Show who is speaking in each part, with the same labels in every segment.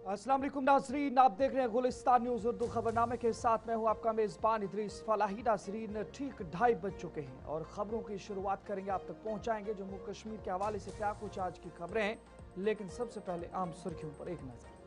Speaker 1: अस्सलाम वालेकुम नाजरीन, आप देख रहे हैं गुलिस्तान न्यूज़ उर्दू खबरनामे के साथ मैं हूं आपका मेज़बान इदरीस फलाही। नाजरीन, ठीक 2:30 बज चुके हैं और ख़बरों की शुरुआत करेंगे, आप तक पहुंचाएंगे जम्मू कश्मीर के हवाले से क्या कुछ आज की खबरें हैं। लेकिन सबसे पहले आम सुर्खियों पर एक नज़र।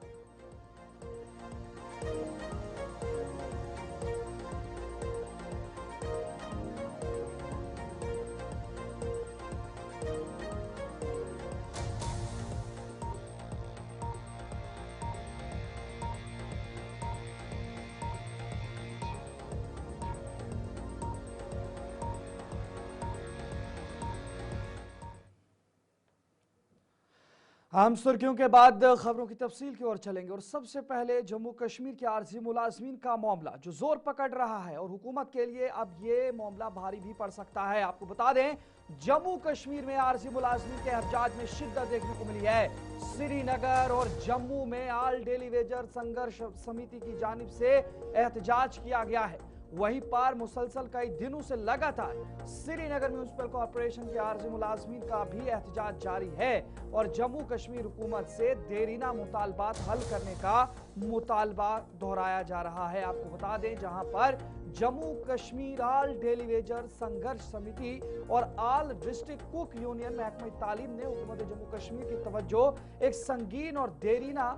Speaker 1: हम सुर्खियों के बाद खबरों की तफसील की ओर चलेंगे और सबसे पहले जम्मू कश्मीर के आरजी मुलाजमीन का मामला जो जोर पकड़ रहा है और हुकूमत के लिए अब ये मामला भारी भी पड़ सकता है। आपको बता दें, जम्मू कश्मीर में आरजी मुलाजमीन के एहतजाज में शिद्दत देखने को मिली है। श्रीनगर और जम्मू में आल डेली वेजर संघर्ष समिति की जानिब से एहतजाज किया गया है। वहीं पर मुसलसल कई दिनों से लगातार श्रीनगर म्यूनिसिपल कॉरपोरेशन के आरजी मुलाजमीन का भी एहतजाज जारी है और जम्मू कश्मीर हुकूमत से देरीना मुतालबात हल करने का मुतालबा दोहराया जा रहा है। आपको बता दें, जहां पर जम्मू कश्मीर आल डेली वेजर संघर्ष समिति और आल डिस्ट्रिक्ट कुक यूनियन महकमा तालीम ने हुकूमत जम्मू कश्मीर की तवज्जो एक संगीन और देरीना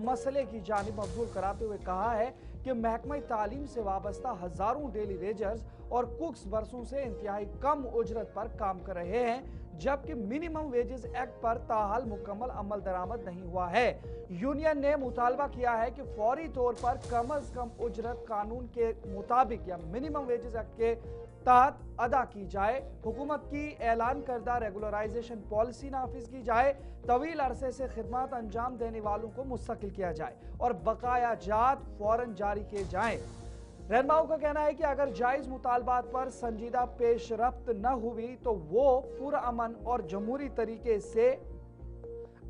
Speaker 1: मसले की जानिब मबजूल कराते हुए कहा है कि महकमा तालीम से वाबस्ता हजारों डेली वेजर्स और कुक्स बरसों से इंतहाई कम उजरत पर काम कर रहे हैं, जबकि मिनिमम वेजेस एक्ट पर ताहाल मुकम्मल अमल दरामद नहीं हुआ है। यूनियन ने मुतालबा किया है कि फौरी तौर पर कम अज कम उजरत कानून के मुताबिक या मिनिमम वेजेस एक्ट के तहत अदा की जाए, हुकूमत की ऐलान करदा रेगुलराइजेशन पॉलिसी नाफिज की जाए, तवील अरसे से खिदमत अंजाम देने वालों को मुस्तकिल किया जाए और बकाया जात फौरन जारी किए जाएं। रहनुमाओं का कहना है कि अगर जायज मुतालबात पर संजीदा पेश रफ्त न हुई तो वो पुरअमन और जमहूरी तरीके से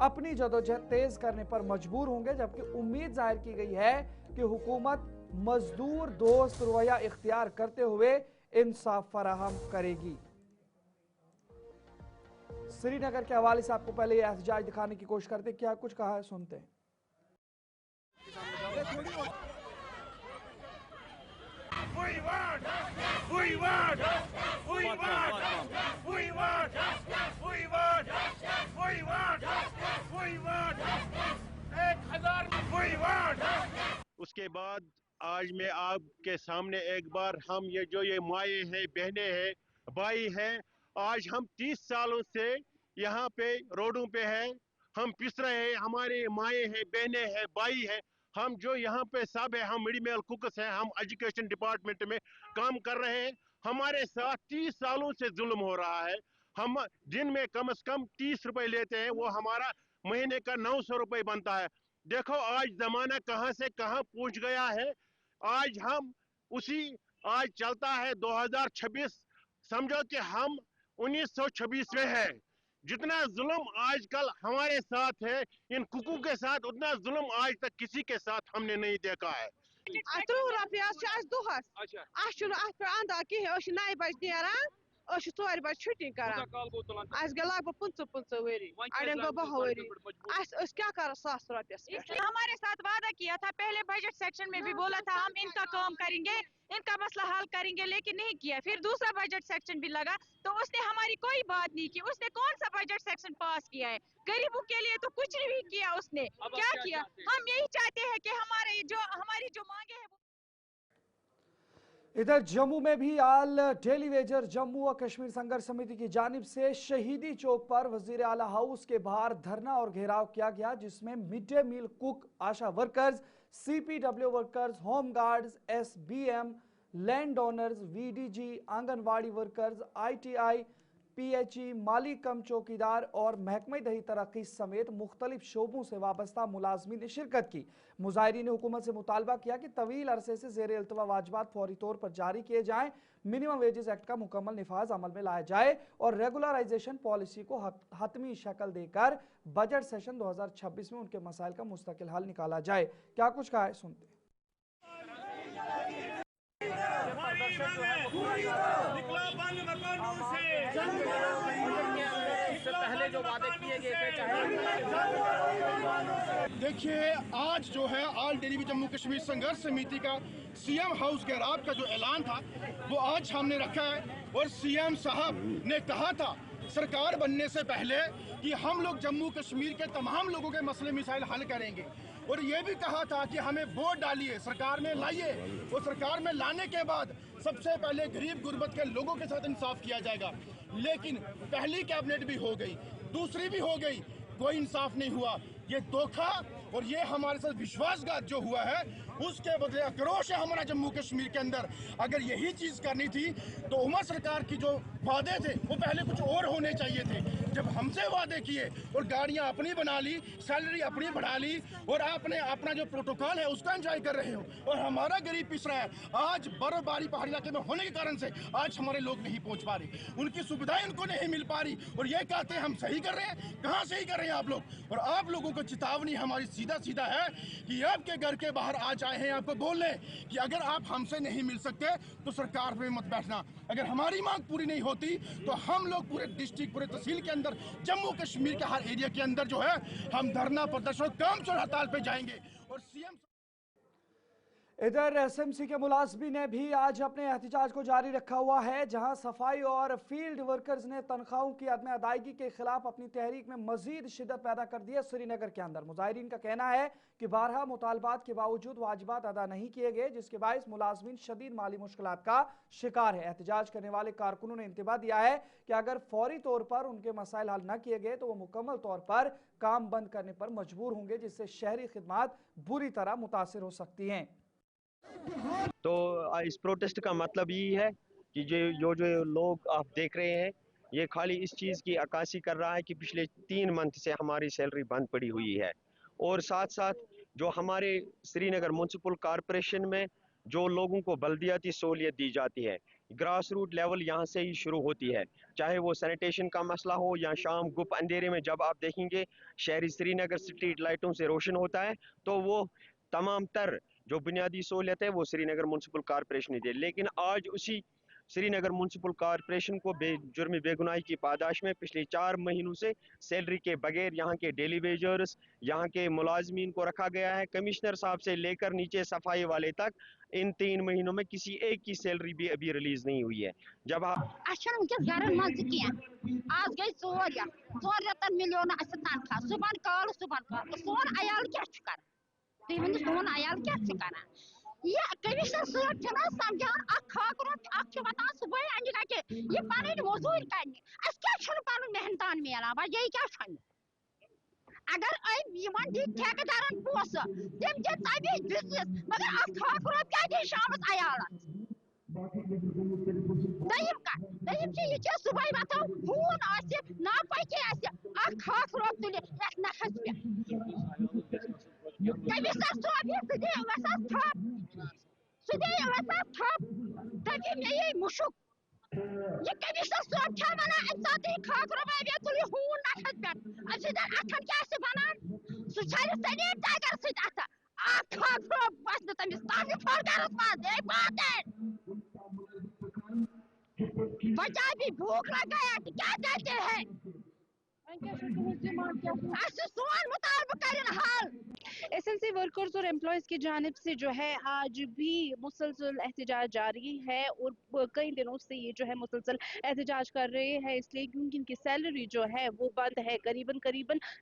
Speaker 1: अपनी जदोजहद तेज करने पर मजबूर होंगे, जबकि उम्मीद जाहिर की गई है कि हुकूमत मजदूर दोस्त रवैया इख्तियार करते हुए इंसाफ फराहम करेगी। श्रीनगर के हवाले से आपको पहले यह एहतजाज दिखाने की कोशिश करते, क्या कुछ कहा है सुनते हैं।
Speaker 2: उसके बाद आज मैं आपके सामने एक बार हम ये माए हैं, बहनें हैं, भाई हैं, आज हम 30 सालों से यहाँ पे रोडों पे हैं, हम पिस रहे हैं, हमारे माए हैं, बहनें हैं, भाई हैं, हम जो यहाँ पे सब है, हम मिड मेल कुक्स हैं, हम एजुकेशन डिपार्टमेंट में काम कर रहे हैं, हमारे साथ 30 सालों से जुल्म हो रहा है। हम दिन में कम से कम 30 रुपए लेते हैं, वो हमारा महीने का 900 रुपए बनता है। देखो आज जमाना कहां से कहां पहुंच गया है। आज हम आज चलता है 2026, समझो कि हम 1926 में है। जितना जुल्म आजकल हमारे साथ है इन कुकू के साथ, उतना जुल्म आज तक किसी के साथ हमने नहीं देखा है।
Speaker 3: 30 रॉपियास दुहस अंदा कहें 9 बजे नेरान 4 बजे छुट्टी करान गए लगभग 50 वरी अड़न गो 10 वरी क्या कर 100 रॉपियस।
Speaker 4: हमारे साथ वादा किया था, पहले बजट सेक्शन में भी बोला था हम इनका काम करेंगे, इनका मसला हल करेंगे, लेकिन नहीं किया। फिर दूसरा बजट सेक्शन भी लगा तो उसने हमारी कोई बात नहीं की। उसने कौन सा बजट सेक्शन पास किया है? गरीबों के लिए तो कुछ नहीं किया उसने। क्या किया? हम यही चाहते हैं कि हमारी जो मांगे है।
Speaker 1: इधर जम्मू में भी आल डेली वेजर जम्मू और कश्मीर संघर्ष समिति की जानिब से शहीदी चौक पर वजीर आला हाउस के बाहर धरना और घेराव किया गया, जिसमें mid day meal cook, Asha workers, CPW workers, home guards, SBM, land owners, VDG, anganwadi workers, ITI, PHE, माली कम चौकीदार और महकमे दही तरक्की समेत मुख्तलिफ शोबों से वाबस्ता मुलाजमीन ने शिरकत की। मुजाहिरीन ने हुकूमत से मुतालबा किया कि तवील अरसे से ज़ेर इल्तवा वाजबात फौरी तौर पर जारी किए जाएं, मिनिमम वेजेस एक्ट का मुकम्मल निफाज अमल में लाया जाए और रेगुलराइजेशन पॉलिसी को हतमी शक्ल देकर बजट सेशन 2026 में उनके मसाइल का मुस्तकिल हल निकाला जाए। क्या कुछ कहा है सुनते।
Speaker 5: निकला बंद मकानों से पहले जो वादे किए गए थे, चाहे
Speaker 6: देखिए आज जो है ऑल टेलीविजन जम्मू कश्मीर संघर्ष समिति का सीएम हाउस घेराव का जो ऐलान था वो आज सामने रखा है। और सीएम साहब ने कहा था सरकार बनने से पहले कि हम लोग जम्मू कश्मीर के तमाम लोगों के मसले मिसाइल हल करेंगे, और ये भी कहा था कि हमें वोट डालिए, सरकार में लाइए, और सरकार में लाने के बाद सबसे पहले गरीब गुर्बत के लोगों के साथ इंसाफ किया जाएगा। लेकिन पहली कैबिनेट भी हो गई, दूसरी भी हो गई, कोई इंसाफ नहीं हुआ। ये धोखा और ये हमारे साथ विश्वासघात जो हुआ है उसके बदले आक्रोश है हमारा जम्मू कश्मीर के अंदर। अगर यही चीज करनी थी तो उमर सरकार की जो वादे थे वो पहले कुछ और होने चाहिए थे। जब हमसे वादे किए और गाड़ियां अपनी बना ली, सैलरी अपनी बढ़ा ली और आपने अपना जो प्रोटोकॉल है उसका एंजॉय कर रहे हो, और हमारा गरीब पिस रहा है। आज बर्फबारी पहाड़ी इलाके में होने के कारण से आज हमारे लोग नहीं पहुंच पा रहे, उनकी सुविधाएं उनको नहीं मिल पा रही, और ये कहते हैं हम सही कर रहे हैं। कहाँ सही कर रहे हैं आप लोग? और आप लोगों को चेतावनी हमारी सीधा सीधा है कि आपके घर के बाहर आज आए हैं आपको बोलने कि अगर आप हमसे नहीं मिल सकते तो सरकार में मत बैठना। अगर हमारी मांग पूरी नहीं होती तो हम लोग पूरे डिस्ट्रिक्ट, पूरे तहसील के अंदर, जम्मू कश्मीर के हर एरिया के अंदर जो है हम धरना प्रदर्शन काम चोर हड़ताल पे जाएंगे। और सीएम
Speaker 1: इधर एसएमसी के मुलाजमी ने भी आज अपने एहतजाज को जारी रखा हुआ है, जहां सफाई और फील्ड वर्कर्स ने तनख्वाहों की अदम अदायगी के खिलाफ अपनी तहरीक में मजीद शिद्दत पैदा कर दी है। श्रीनगर के अंदर मुजाहिरीन का कहना है कि 12 मुतालबात के बावजूद वाजिबात अदा नहीं किए गए, जिसके बायस मुलाजमीन शदीद माली मुश्किलात का शिकार है। एहतजाज करने वाले कारकुनों ने इंतबा दिया है कि अगर फौरी तौर पर उनके मसाइल हल न किए गए तो वो मुकम्मल तौर पर काम बंद करने पर मजबूर होंगे, जिससे शहरी खिदमात बुरी तरह मुतासिर हो सकती हैं।
Speaker 2: तो इस प्रोटेस्ट का मतलब यही है कि जो लोग आप देख रहे हैं ये खाली इस चीज़ की अक्कासी कर रहा है कि पिछले 3 मंथ से हमारी सैलरी बंद पड़ी हुई है, और साथ साथ जो हमारे श्रीनगर म्युनिसिपल कॉरपोरेशन में जो लोगों को बल्दियाती सहूलियत दी जाती है, ग्रास रूट लेवल यहाँ से ही शुरू होती है, चाहे वो सैनिटेशन का मसला हो या शाम गुप अंधेरे में जब आप देखेंगे शहरी श्रीनगर स्ट्रीट लाइटों से रोशन होता है, तो वो तमाम तर जो बुनियादी सहूलियत है वो श्रीनगर म्युनिसिपल कॉरपोरेशन ही दे। लेकिन आज उसी श्रीनगर म्युनिसिपल कॉरपोरेशन को जुर्म बेगुनाही की पादाश में पिछले 4 महीनों से सैलरी के बगैर यहाँ के डेली वेजर्स, यहाँ के मुलाजमीन को रखा गया है। कमिश्नर साहब से लेकर नीचे सफाई वाले तक इन 3 महीनों में किसी एक की सैलरी भी अभी रिलीज नहीं हुई है। जब आप
Speaker 7: आज गई 4 रेतन मिलो ना तनख्वाह, सुबह कॉल सोन अयाल क्या सोन अयाल क्या ये कमिश्नर साहब समझान वतान सुबह अंजा ये पन मजूर कर पन मेहनतान मिलान यही क्या अगर दी ठेकेदारन पोस तम तमी दिस मगर क्या दी शाम अयालत दम सुबह वतो खून ना पके तुल नखस पे कमिश्नर साहब तभी मे मुशुक ये कमिश्नर साहब क्या वना खाक रबाबिया तुल हून नखस पे अथन क्या बनान सह टाइगर सत बस तमिस फरगरस बच्चा भी भूख लग गया क्या कहते हैं
Speaker 8: एसएनसी वर्कर्स और एम्प्लॉयज की जानिब से जो है आज भी मुसलसल एहतजाज जारी है, और कई दिनों से ये जो है मुसलसल एहतजाज कर रहे हैं, इसलिए क्योंकि इनकी सैलरी जो है वो बंद है। करीबन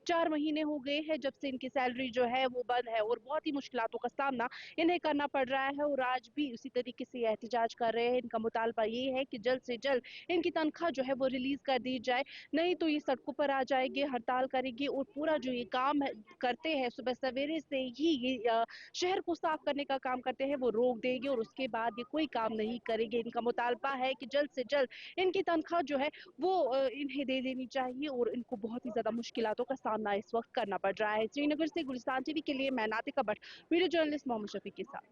Speaker 8: 4 महीने हो गए हैं जब से इनकी सैलरी जो है वो बंद है, और बहुत ही मुश्किलातों का सामना इन्हें करना पड़ रहा है, और आज भी उसी तरीके से एहतजाज कर रहे हैं। इनका मुतालबा ये है कि जल्द से जल्द इनकी तनख्वाह जो है वो रिलीज कर दी जाए, नहीं तो ये सड़कों पर आ जाएंगे, हड़ताल करेंगे, और पूरा जो ये काम करते हैं सुबह सवेरे से ही ये शहर को साफ करने का काम करते हैं वो रोक देंगे, और उसके बाद ये कोई काम नहीं करेंगे। इनका मुतालबा है कि जल्द से जल्द इनकी तनख्वाह जो है वो इन्हें दे देनी चाहिए, और इनको बहुत ही ज्यादा मुश्किलातों का सामना इस वक्त करना पड़ रहा है। श्रीनगर से गुलिस्तान टीवी के लिए मैं नातिका भट्ट, वीडियो जर्नलिस्ट मोहम्मद शफी के साथ।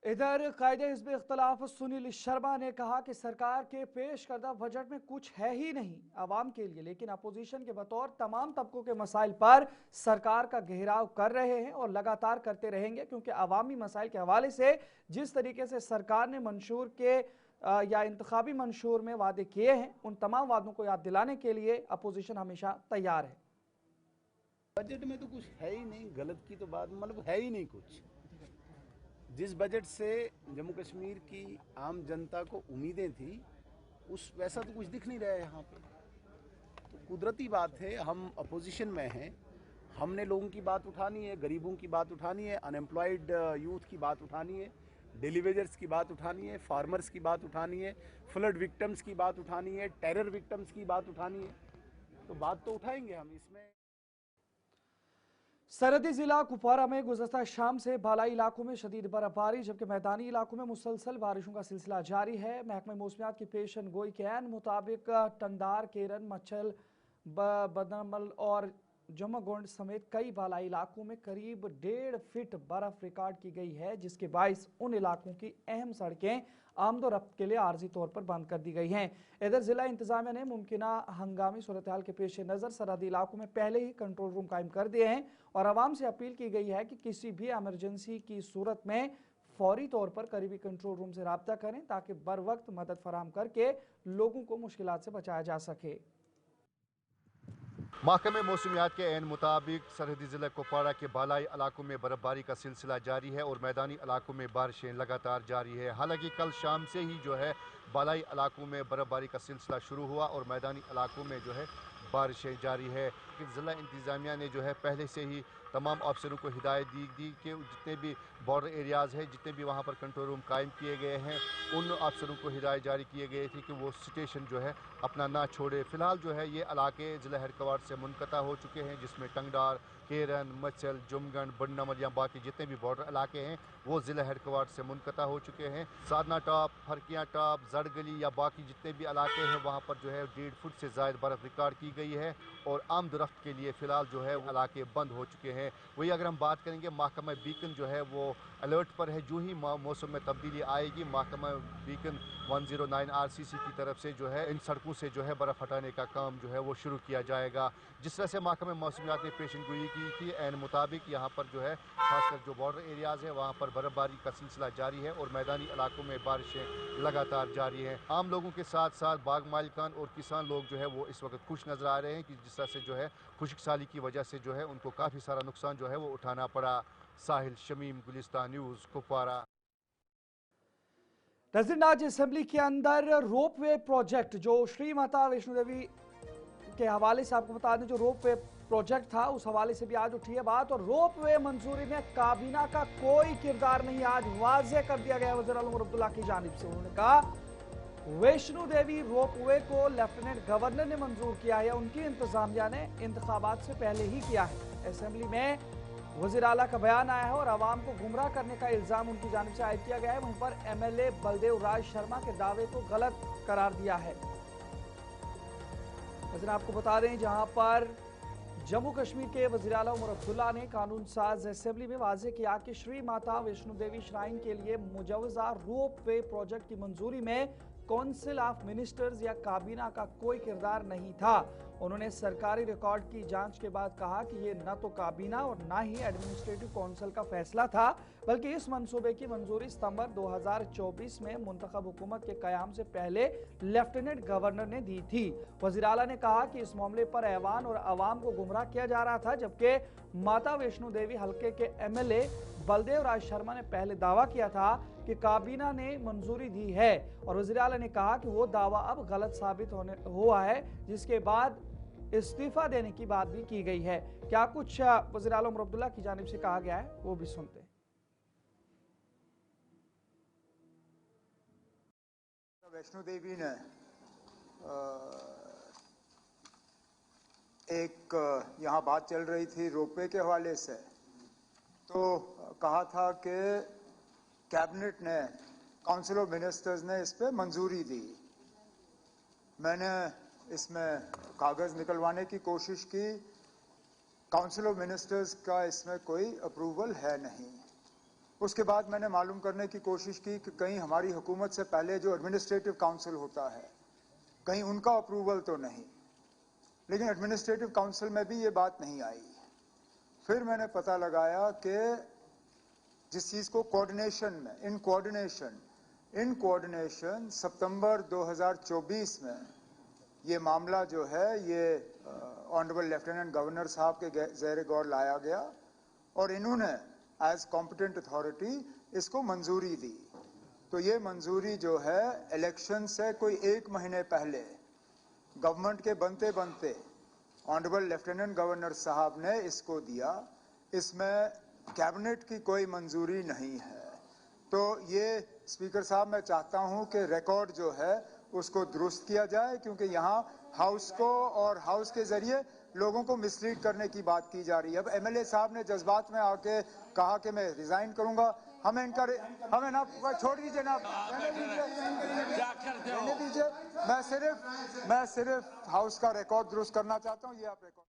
Speaker 1: इधर कायदे हिज़्ब इख्तिलाफ सुनील शर्मा ने कहा कि सरकार के पेश करदा बजट में कुछ है ही नहीं आवाम के लिए, लेकिन अपोजिशन के बतौर तमाम तबकों के मसाइल पर सरकार का घेराव कर रहे हैं और लगातार करते रहेंगे, क्योंकि अवामी मसाइल के हवाले से जिस तरीके से सरकार ने मंशूर के या इंतखाबी मंशूर में वादे किए हैं, उन तमाम वादों को याद दिलाने के लिए अपोजिशन हमेशा तैयार है।
Speaker 9: बजट में तो कुछ है ही नहीं, गलत की तो बात मतलब है ही नहीं कुछ। जिस बजट से जम्मू कश्मीर की आम जनता को उम्मीदें थी उस वैसा तो कुछ दिख नहीं रहा है यहाँ पे। तो कुदरती बात है, हम अपोजिशन में हैं, हमने लोगों की बात उठानी है, गरीबों की बात उठानी है, अनएम्प्लॉयड यूथ की बात उठानी है, डेली वेजर्स की बात उठानी है, फार्मर्स की बात उठानी है, फ्लड विक्टिम्स की बात उठानी है, टेरर विक्टिम्स की बात उठानी है। तो बात तो उठाएंगे हम इसमें।
Speaker 1: सरहदी जिला कुपवारा में गुज़श्ता शाम से बालाई इलाकों में शदीद बर्फबारी जबकि मैदानी इलाकों में मुसलसल बारिशों का सिलसिला जारी है। महकमा मौसमियात की पेशन गोई के ऐन मुताबिक टंगदार, केरन, मच्छल, बदनमल और जमगोंड समेत कई बालाई इलाकों में करीब 1.5 फीट बर्फ रिकॉर्ड की गई है, जिसके बायस उन इलाकों की अहम सड़कें आमदोरफ्त के लिए आर्जी तौर पर बंद कर दी गई हैं। इधर जिला इंतजामिया ने मुमकिना हंगामी सूरत हाल के पेश नज़र सरहदी इलाकों में पहले ही कंट्रोल रूम कायम कर दिए हैं और आवाम से अपील की गई है कि किसी भी एमरजेंसी की सूरत में फौरी तौर पर करीबी कंट्रोल रूम से रब्ता करें ताकि बर वक्त मदद फराहम करके लोगों को मुश्किलात से बचाया जा सके।
Speaker 10: महकमे मौसमियात के ऐन मुताबिक सरहदी ज़िला कुपवारा के बालाई इलाकों में बर्फबारी का सिलसिला जारी है और मैदानी इलाकों में बारिशें लगातार जारी है। हालांकि कल शाम से ही जो है बालाई इलाकों में बर्फबारी का सिलसिला शुरू हुआ और मैदानी इलाकों में जो है बारिशें जारी है। ज़िला इंतज़ामिया ने जो है पहले से ही तमाम अफसरों को हिदायत दी कि जितने भी बॉर्डर एरियाज़ हैं, जितने भी वहाँ पर कंट्रोल रूम कायम किए गए हैं, उन अफसरों को हिदायत जारी किए गए थे कि वो स्टेशन जो है अपना ना छोड़े। फ़िलहाल जो है ये इलाके ज़िला हेडक्वार्टर से मुनक़ता हो चुके हैं, जिसमें टंगडार, केरन, मच्छल, जुमगंड, बन्नमल या बाकी जितने भी बॉर्डर इलाके हैं वो ज़िला हेडक्वार्टर से मुनक़ता हो चुके हैं। साधना टॉप, फरकियाँ टॉप, जड़गली या बाकी जितने भी इलाके हैं वहाँ पर जो है 1.5 फुट से ज़ायद बर्फ़ रिकॉर्ड की गई है और आमदोरफ्त के लिए फ़िलहाल जो है इलाके बंद हो चुके हैं। वही अगर हम बात करेंगे महकमा बीकन जो है वो अलर्ट पर है। जो ही मौसम में तब्दीली आएगी महकमा बीकन 109 RCC की तरफ से जो है इन सड़कों से जो है बर्फ़ हटाने का काम जो है वो शुरू किया जाएगा। जिस तरह से महकमा मौसमियात ने पेशन गोई की थी ऐन मुताबिक यहाँ पर जो है खासकर जो बॉर्डर एरियाज़ है वहाँ पर बर्फबारी का सिलसिला जारी है और मैदानी इलाकों में बारिशें लगातार जारी हैं। आम लोगों के साथ साथ बाग मालिकान और किसान लोग जो है वो इस वक्त खुश नज़र आ रहे हैं कि जिस तरह से जो है खुश्क साली की वजह से जो है उनको काफ़ी सारा नुकसान जो है वो उठाना पड़ा। साहिल शमीम, गुलिस्तान न्यूज़, कुपवारा।
Speaker 1: नाज़रीन, आज असेंबली के अंदर रोपवे प्रोजेक्ट जो श्री माता वैष्णो देवी के हवाले से आपको बता दें, जो रोपवे प्रोजेक्ट था उस हवाले से भी आज उठी है बात और रोपवे मंजूरी में काबीना का कोई किरदार नहीं आज वाज़े कर दिया गया वज़ीर आला उमर अब्दुल्ला की जानिब से। उन्होंने कहा वैष्णो देवी रोपवे को लेफ्टिनेंट गवर्नर ने मंजूर किया है, उनकी इंतजामिया ने इंतखाबात से पहले ही किया है। असेंबली में वज़ीर आला का बयान आया है और आवाम को गुमराह करने का इल्ज़ाम उनकी जानिब से आयद किया गया है। वहीं पर MLA बलदेव राज शर्मा के दावे को गलत करार दिया है। वज़ीर आपको बता दें जहां पर जम्मू कश्मीर के वज़ीर आला उमर अब्दुल्ला ने कानून साज असेंबली में वाज़े किया कि श्री माता वैष्णो देवी श्राइन के लिए मुजवज़ा रोप वे प्रोजेक्ट की मंजूरी में काउंसिल ऑफ मिनिस्टर्स या काबीना का कोई किरदार नहीं था। उन्होंने सरकारी रिकॉर्ड की जांच के बाद कहा कि ये न तो काबीना और न ही एडमिनिस्ट्रेटिव काउंसिल का फैसला था, बल्कि इस मंसूबे की मंजूरी सितंबर 2024 में मुंतखब हुकूमत के कयाम से पहले लेफ्टिनेंट गवर्नर ने दी थी। वज़ीर आला ने कहा कि इस मामले पर ऐवान और अवाम को गुमराह किया जा रहा था, जबकि माता वैष्णो देवी हल्के के MLA बलदेव राज शर्मा ने पहले दावा किया था कि काबीना ने मंजूरी दी है और वज़ीर आला ने कहा कि वो दावा अब गलत साबित हुआ है, जिसके बाद इस्तीफा देने की बात भी की गई है। क्या कुछ वज़ीर आला उमर अब्दुल्ला की जानिब से कहा गया है वो भी सुनते हैं।
Speaker 11: वैष्णो देवी ने एक यहाँ बात चल रही थी रोपवे के हवाले से, तो कहा था कि कैबिनेट ने, काउंसिल ऑफ मिनिस्टर्स ने इस पे मंजूरी दी। मैंने इसमें कागज़ निकलवाने की कोशिश की, काउंसिल ऑफ मिनिस्टर्स का इसमें कोई अप्रूवल है नहीं। उसके बाद मैंने मालूम करने की कोशिश की कि कहीं हमारी हुकूमत से पहले जो एडमिनिस्ट्रेटिव काउंसिल होता है कहीं उनका अप्रूवल तो नहीं, लेकिन एडमिनिस्ट्रेटिव काउंसिल में भी ये बात नहीं आई। फिर मैंने पता लगाया कि जिस चीज़ को कोऑर्डिनेशन में, इन कोऑर्डिनेशन इन कोऑर्डिनेशन सितंबर 2024 में ये मामला जो है ये ऑनरेबल लेफ्टिनेंट गवर्नर साहब के ज़ेर गौर लाया गया और इन्होंने एज कॉम्पिटेंट अथॉरिटी इसको मंजूरी दी। तो ये मंजूरी जो है इलेक्शन से कोई 1 महीने पहले गवर्नमेंट के बनते बनते ऑनरेबल लेफ्टिनेंट गवर्नर साहब ने इसको दिया। इसमें कैबिनेट की कोई मंजूरी नहीं है। तो ये स्पीकर साहब मैं चाहता हूं कि रिकॉर्ड जो है उसको दुरुस्त किया जाए, क्योंकि यहाँ हाउस को और हाउस के जरिए लोगों को मिसलीड करने की बात की जा रही है। अब एमएलए साहब ने जज्बात में आके कहा कि मैं रिजाइन करूंगा। हमें ना छोड़ दीजिए ना, रहने दीजिए। मैं सिर्फ हाउस का रिकॉर्ड दुरुस्त करना चाहता हूँ। ये आप रिकॉर्ड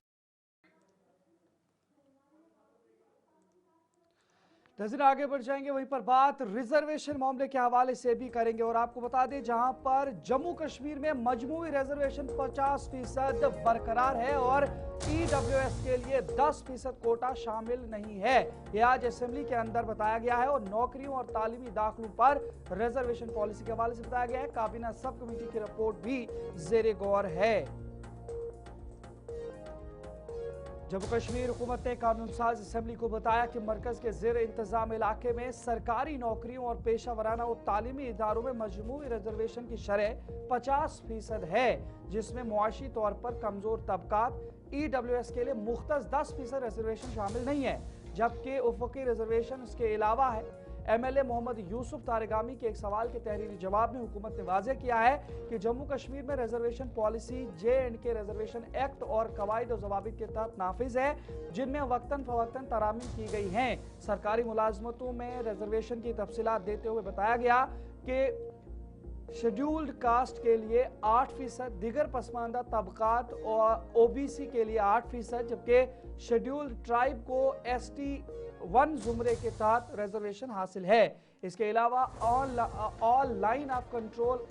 Speaker 1: नजर आगे बढ़ जाएंगे, वहीं पर बात रिजर्वेशन मामले के हवाले से भी करेंगे। और आपको बता दें, जहां पर जम्मू कश्मीर में मजमूई रिजर्वेशन 50% बरकरार है और ईडब्ल्यूएस के लिए 10% कोटा शामिल नहीं है। यह आज असेंबली के अंदर बताया गया है और नौकरियों और तालीमी दाखिलों पर रिजर्वेशन पॉलिसी के हवाले से बताया गया है। काबीना सब कमेटी की रिपोर्ट भी जेर गौर है। जम्मू कश्मीर हुकूमत ने कानून साज असेंबली को बताया कि मरकज के जेर इंतजाम इलाके में सरकारी नौकरियों और पेशा वराना और तालीमी इदारों में मजमूई रिजर्वेशन की शरह 50% है, जिसमें मुआशी तौर पर कमजोर तबकात ईडब्ल्यूएस के लिए मुख्तस 10% रिजर्वेशन शामिल नहीं है, जबकि उफकी रिजर्वेशन इसके अलावा है। एमएलए मोहम्मद यूसुफ तारेगामी के एक सवाल के तहरीरी जवाब में हुकूमत ने वाज़ेह किया है कि जम्मू कश्मीर में reservation policy J&K reservation act और कवायद और जवाबित के तहत नाफिज है, जिनमें वक्तन फवक्तन तरामीम की गई हैं। सरकारी मुलाजमतों में रिजर्वेशन की तफसीलात देते हुए बताया गया कि शेड्यूल्ड कास्ट के लिए 8%, दिगर पसमानदा तबकात और OBC के लिए 8%, जबकि शेड्यूल्ड ट्राइब को ST1 जुमरे के तहत रिजर्वेशन हासिल है। इसके अलावा all line of control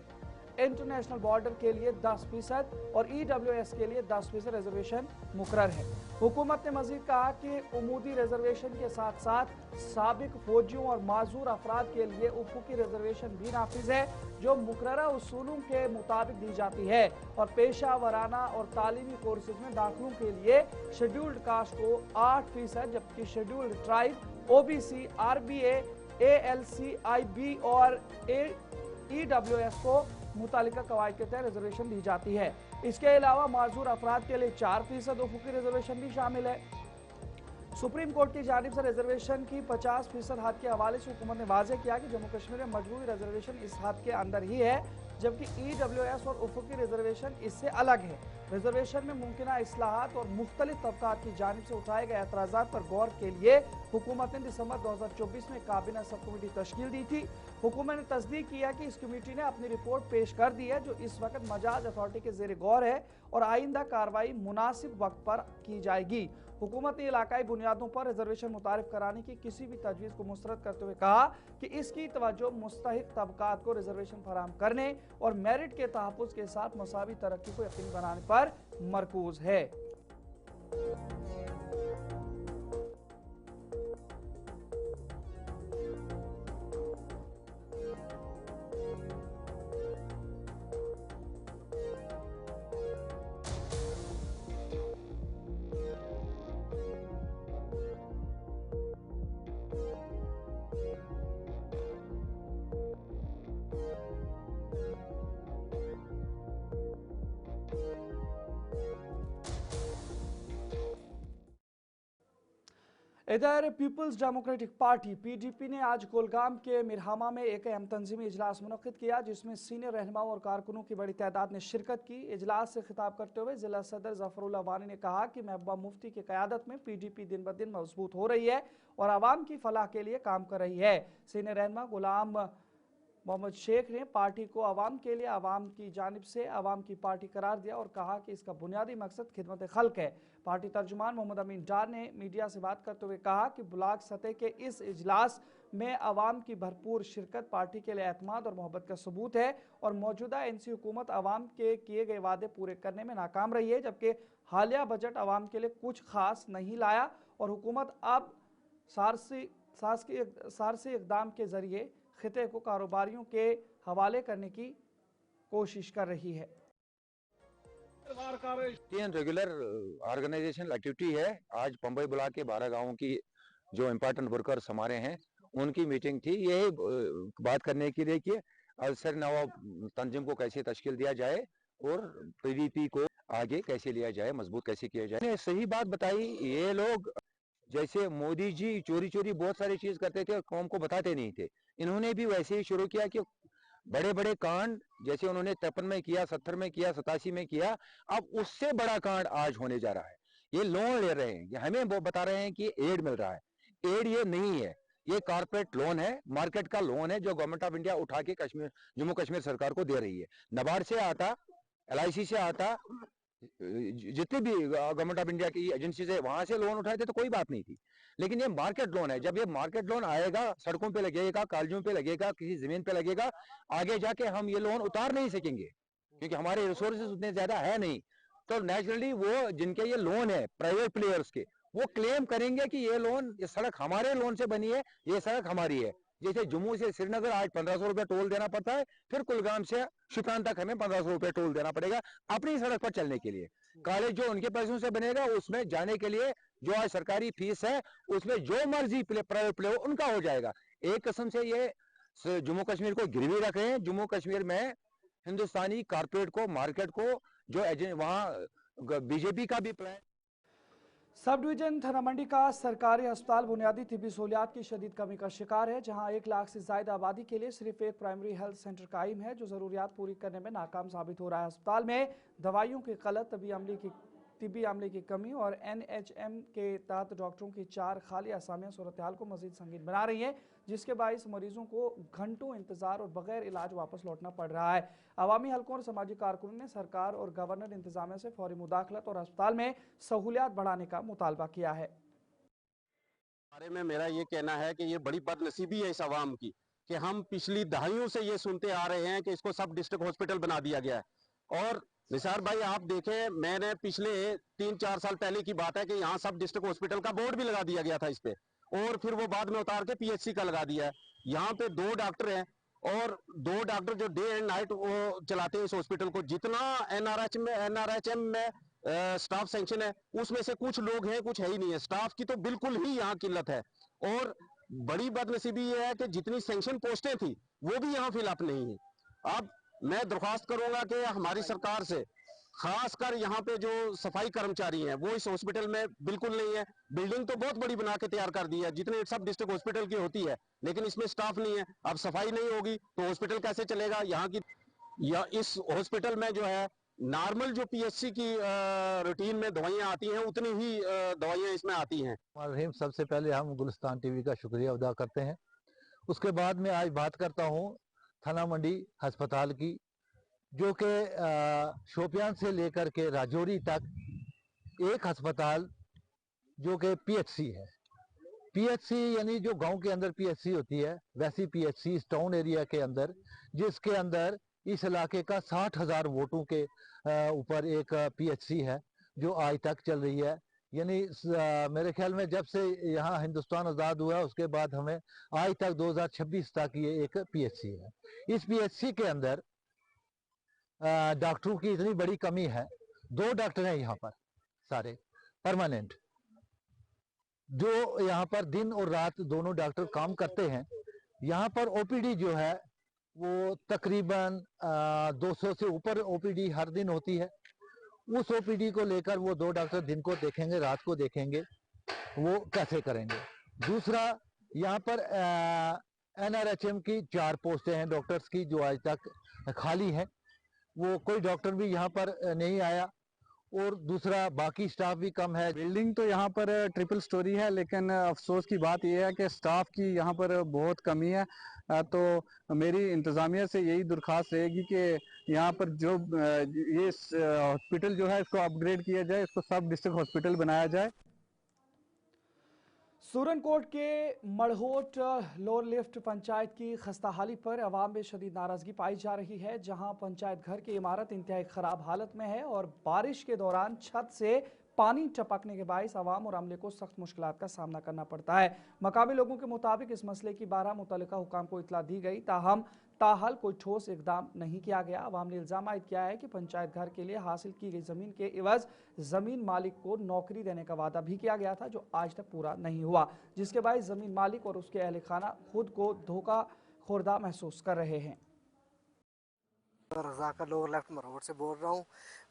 Speaker 1: international border के लिए 10% और ईडब्ल्यूएस के लिए 10% रिजर्वेशन मुकर्रर है। हुकूमत ने मजीद कहा कि उमूदी रिजर्वेशन के साथ साथ साबिक फौजियों और माजूर अफराद के लिए उफुकी रिजर्वेशन भी नाफिज है, जो मुकर्ररा उसूलों के मुताबिक दी जाती है। और पेशा वराना और तालीमी कोर्सेज में दाखिलों के लिए शेड्यूल्ड कास्ट को 8%, जबकि scheduled tribe, OBC, RBA, ALC, IB और ईडब्ल्यूएस को मुतालिका कवायद के तहत रिजर्वेशन दी जाती है। इसके अलावा माजूर अफराद के लिए 4% उफुकी रिजर्वेशन भी शामिल है। सुप्रीम कोर्ट की जानिब से रिजर्वेशन की 50% हद के हवाले से हुकूमत ने वाज़ेह किया कि जम्मू कश्मीर में मजबूरी रिजर्वेशन इस हद के अंदर ही है, जबकि ईडब्ल्यूएस और उफुकी रिजर्वेशन इससे अलग है। रिजर्वेशन में मुमकिना इस्लाहात और मुख्तलिफ तबकात की जानिब से उठाए गए एतराज़ात पर गौर के लिए हुकूमत ने दिसंबर 2024 में काबीना सब कमेटी तश्कील दी थी। हुकूमत ने तस्दीक किया कि इस कमेटी ने अपनी रिपोर्ट पेश कर दी है, जो इस वक्त मजाज अथॉरिटी के ज़ेर गौर है और आइंदा कार्रवाई मुनासिब वक्त पर की जाएगी। हुकूमत ने इलाकाई बुनियादों पर रिजर्वेशन मुतारिफ कराने की किसी भी तजवीज़ को मुस्तरद करते हुए कहा कि इसकी तवज्जो मुस्तहिक तबकात को रिजर्वेशन फराहम करने और मेरिट के तहफ़्फ़ुज़ के साथ मसावी तरक्की को यकीनी बनाने पर मरकूज है। इधर पीपल्स डेमोक्रेटिक पार्टी PDP ने आज कोलगाम के मिरहामा में एक अहम तंजीमी इजलास मुनक्किद किया, जिसमें सीनियर रहनुमाओं और कारकुनों की बड़ी तादाद ने शिरकत की। इजलास से खिताब करते हुए जिला सदर जफरुल्लाह वानी ने कहा कि महबूबा मुफ्ती की क़यादत में PDP दिन ब दिन मजबूत हो रही है और आवाम की फलाह के लिए काम कर रही है। सीनियर रहनुमा गुलाम मोहम्मद शेख ने पार्टी को आवाम के लिए आवाम की जानिब से आवाम की पार्टी करार दिया और कहा कि इसका बुनियादी मकसद खिदमत खल्क है। पार्टी तर्जुमान मोहम्मद अमीन डार ने मीडिया से बात करते हुए कहा कि ब्लॉक सतह के इस इजलास में आवाम की भरपूर शिरकत पार्टी के लिए एतमाद और मोहब्बत का सबूत है और मौजूदा NC हुकूमत आवाम के किए गए वादे पूरे करने में नाकाम रही है, जबकि हालिया बजट आवाम के लिए कुछ खास नहीं लाया और हुकूमत अब सारसी इकदाम के जरिए खिते को कारोबारियों के हवाले करने की कोशिश कर रही है।
Speaker 12: 3 रेगुलर ऑर्गेनाइजेशनल एक्टिविटी है। आज पंबई ब्लॉक के 12 गांवों की जो इम्पोर्टेंट वर्कर्स हमारे हैं उनकी मीटिंग थी। यही बात करने के लिए कि अलसर नवाब तंजीम को कैसे तश्कील दिया जाए और पीडीपी को आगे कैसे लिया जाए, मजबूत कैसे किया जाए। ने सही बात बताई। ये लोग जैसे मोदी जी चोरी चोरी बहुत सारी चीज करते थे और कौम को बताते नहीं थे, इन्होंने भी वैसे ही शुरू किया कि बड़े बड़े कांड जैसे उन्होंने 53 में किया, 70 में किया, 87 में किया, अब उससे बड़ा कांड आज होने जा रहा है। ये लोन ले रहे हैं, हमें वो बता रहे हैं कि एड मिल रहा है। एड ये नहीं है, ये कॉर्पोरेट लोन है, मार्केट का लोन है जो गवर्नमेंट ऑफ इंडिया उठा के कश्मीर, जम्मू कश्मीर सरकार को दे रही है। नाबार्ड से आता, LIC से आता, जितनी भी गवर्नमेंट ऑफ इंडिया की एजेंसी से वहां से लोन उठाए थे तो कोई बात नहीं थी, लेकिन ये मार्केट लोन है। जब ये मार्केट लोन आएगा, सड़कों पे लगेगा, कॉलेजों पे लगेगा, किसी जमीन पे लगेगा, आगे जाके हम ये लोन उतार नहीं सकेंगे क्योंकि हमारे रिसोर्सेज उतने ज्यादा है नहीं। तो नेचुरली वो जिनके ये लोन है प्राइवेट प्लेयर्स के, वो क्लेम करेंगे कि ये लोन, ये सड़क हमारे लोन से बनी है, ये सड़क हमारी है। जैसे जम्मू से श्रीनगर आज 1500 रुपए टोल देना पड़ता है, फिर कुलगाम से शुपियान तक हमें 1500 रुपए टोल देना पड़ेगा अपनी सड़क पर चलने के लिए। कॉलेज जो उनके पैसों से बनेगा उसमें जाने के लिए जो आज सरकारी फीस है उसमें जो मर्जी प्राइवेट प्ले उनका हो जाएगा। एक किस्म से ये जम्मू कश्मीर को गिरवी रख रहे हैं। जम्मू कश्मीर में हिंदुस्तानी कारपोरेट को, मार्केट को, जो एजेंट वहां बीजेपी का भी प्लान।
Speaker 1: सब डिवीजन थाना मंडी का सरकारी अस्पताल बुनियादी तिब्बी सहूलियात की शदीद कमी का शिकार है, जहां 1 लाख से ज्यादा आबादी के लिए सिर्फ एक प्राइमरी हेल्थ सेंटर कायम है जो जरूरियात पूरी करने में नाकाम साबित हो रहा है। अस्पताल में दवाइयों की कलत, तिब्बी अमले की कमी और NHM के तहत डॉक्टरों की 4 खाली असामियां सूरत हाल को मजीद संगीन बना रही हैं, जिसके बायस मरीजों को घंटों इंतजार और बगैर इलाज वापस लौटना पड़ रहा है। अवामी हलकों और समाजी कारकुनों ने सरकार और गवर्नर इंतजामिया से फौरी मुदाखलत और अस्पताल में सहूलियात बढ़ाने का मुतालबा किया है।
Speaker 13: बारे में मेरा ये कहना है कि ये बड़ी बदनसीबी है इस आवाम की कि हम पिछली दहाइयों से ये सुनते आ रहे हैं कि इसको सब डिस्ट्रिक्ट हॉस्पिटल बना दिया गया है। और निसार भाई आप देखें, मैंने पिछले 3-4 साल पहले की बात है कि यहाँ सब डिस्ट्रिक्ट हॉस्पिटल का बोर्ड भी लगा दिया गया था इस पे, और फिर वो बाद में उतार के PHC का लगा दिया है। यहाँ पे 2 डॉक्टर हैं और 2 डॉक्टर जो डे एंड नाइट वो चलाते हैं इस हॉस्पिटल को। जितना NRHM में स्टाफ सैंक्शन है उसमें से कुछ लोग हैं, कुछ है ही नहीं है। स्टाफ की तो बिल्कुल ही यहाँ किल्लत है। और बड़ी बदनसीबी ये है कि जितनी सैंक्शन पोस्टें थी वो भी यहाँ फिलअप नहीं है। अब मैं दरख्वास्त करूंगा कि हमारी सरकार से, खासकर यहाँ पे जो सफाई कर्मचारी हैं वो इस हॉस्पिटल में बिल्कुल नहीं है। बिल्डिंग तो बहुत बड़ी बना के तैयार कर दी है जितने सब डिस्ट्रिक्ट हॉस्पिटल की होती है, लेकिन इसमें स्टाफ नहीं है। अब सफाई नहीं होगी तो हॉस्पिटल कैसे चलेगा यहाँ की। या इस हॉस्पिटल में जो है नॉर्मल जो PHC की रूटीन में दवाइयाँ आती हैं उतनी ही दवाइयाँ इसमें आती हैं।
Speaker 14: सबसे पहले हम गुलिस्तान TV का शुक्रिया अदा करते हैं। उसके बाद में आज बात करता हूँ थाना मंडी अस्पताल की, जो कि शोपियान से लेकर के राजौरी तक एक अस्पताल जो कि PHC है। PHC यानी जो गांव के अंदर PHC होती है वैसी PHC इस टाउन एरिया के अंदर, जिसके अंदर इस इलाके का 60,000 वोटों के ऊपर एक PHC है जो आज तक चल रही है। यानी मेरे ख्याल में जब से यहाँ हिंदुस्तान आज़ाद हुआ उसके बाद हमें आज तक 2026 तक ये एक PHC है। इस PHC के अंदर डॉक्टरों की इतनी बड़ी कमी है। 2 डॉक्टर हैं यहाँ पर सारे परमानेंट, जो यहाँ पर दिन और रात दोनों डॉक्टर काम करते हैं। यहाँ पर OPD जो है वो तकरीबन 200 से ऊपर OPD हर दिन होती है। उस OPD को लेकर वो 2 डॉक्टर दिन को देखेंगे, रात को देखेंगे, वो कैसे करेंगे। दूसरा, यहाँ पर NRHM की 4 पोस्टें हैं डॉक्टर्स की जो आज तक खाली हैं, वो कोई डॉक्टर भी यहाँ पर नहीं आया। और दूसरा, बाकी स्टाफ भी कम है।
Speaker 15: बिल्डिंग तो यहाँ पर ट्रिपल स्टोरी है, लेकिन अफसोस की बात यह है कि स्टाफ की यहाँ पर बहुत कमी है। तो मेरी इंतज़ामिया से यही दरख्वास्त रहेगी कि यहाँ पर जो ये हॉस्पिटल जो है इसको अपग्रेड किया जाए, इसको सब डिस्ट्रिक्ट हॉस्पिटल बनाया जाए।
Speaker 1: सूरनकोट के मड़होट लोअर लिफ्ट पंचायत की खस्ताहाली पर अवाम में शदीद नाराजगी पाई जा रही है, जहां पंचायत घर की इमारत इंतहाई खराब हालत में है और बारिश के दौरान छत से पानी टपकने के बायस आवाम और अमले को सख्त मुश्किलात का सामना करना पड़ता है। मकामी लोगों के मुताबिक इस मसले की 12 मुतल्लिका हुकाम को इतला दी गई, ताहम ताहाल कोई ठोस इकदाम नहीं किया गया। अवाम ने इल्ज़ाम आयद किया है कि पंचायत घर के लिए हासिल की गई ज़मीन के एवज ज़मीन मालिक को नौकरी देने का वादा भी किया गया था, जो आज तक पूरा नहीं हुआ, जिसके बायस ज़मीन मालिक और उसके अहल खाना खुद को धोखा खोरदा महसूस कर रहे हैं।
Speaker 16: रज़ाकर लोअर लेफ्ट मरोड़ से बोल रहा हूँ।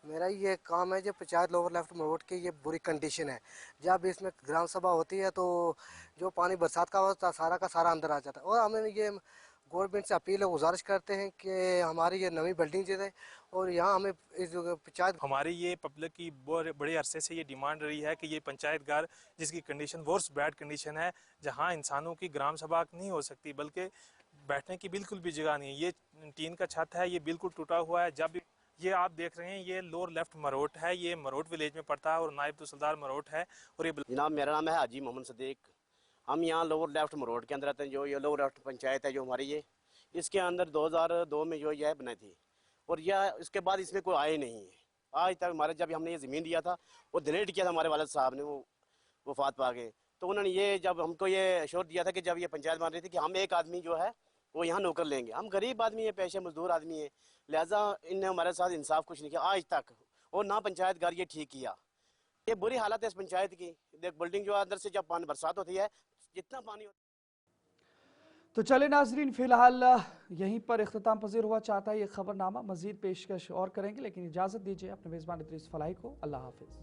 Speaker 16: मेरा ये काम है, जो पंचायत लोअर लेफ्ट मरोड़ की ये बुरी कंडीशन है। जब इसमें ग्राम सभा होती है तो जो पानी बरसात का होता है सारा का सारा अंदर आ जाता है। और हमें ये गवर्नमेंट से अपील है, गुजारिश करते हैं कि हमारी ये नई बिल्डिंग दे दें और यहाँ हमें इस पंचायत।
Speaker 17: हमारी ये पब्लिक की बड़े अरसे से ये डिमांड रही है कि ये पंचायत घर जिसकी कंडीशन वर्स बैड कंडीशन है, जहाँ इंसानों की ग्राम सभा नहीं हो सकती, बल्कि बैठने की बिल्कुल भी जगह नहीं है। ये टीन का छत है, ये बिल्कुल टूटा हुआ है। जब ये आप देख रहे हैं, ये लोअर लेफ्ट मरोट है, ये मरोट विलेज में पड़ता है और नायब तहसीलदार मरोट है। और ये
Speaker 13: जनाब, मेरा नाम है हाजी मोहम्मद सदीक। हम यहाँ लोअर लेफ्ट मरोट के अंदर आते हैं। जो ये लोअर लेफ्ट पंचायत है जो हमारी, ये इसके अंदर 2002 में जो यह बनाई थी और यह इसके बाद इसमें कोई आए नहीं है आज तक। हमारे जब हमने ये ज़मीन दिया था वो डोनेट किया था हमारे वालिद साहब ने, वो वफात पा गए, तो उन्होंने ये जब हमको ये अश्योर दिया था कि जब ये पंचायत बन रही थी कि हम एक आदमी जो है वो यहाँ नौकर लेंगे। हम गरीब आदमी है, पेशे मजदूर आदमी है, लिहाजा इनने हमारे साथ इंसाफ कुछ नहीं किया आज तक, और ना पंचायत घर ये ठीक किया। ये बुरी हालत है इस पंचायत की। देख बिल्डिंग जो अंदर से जब पानी बरसात होती है, जितना पानी होता है।
Speaker 1: तो चले नाजरीन, फिलहाल यहीं पर इख्तिताम पजीर हुआ चाहता है ये खबरनामा। मजीद पेशकश और करेंगे, लेकिन इजाज़त दीजिए अपने मेज़बान इदरीस फलाही को। अल्लाह हाफिज़।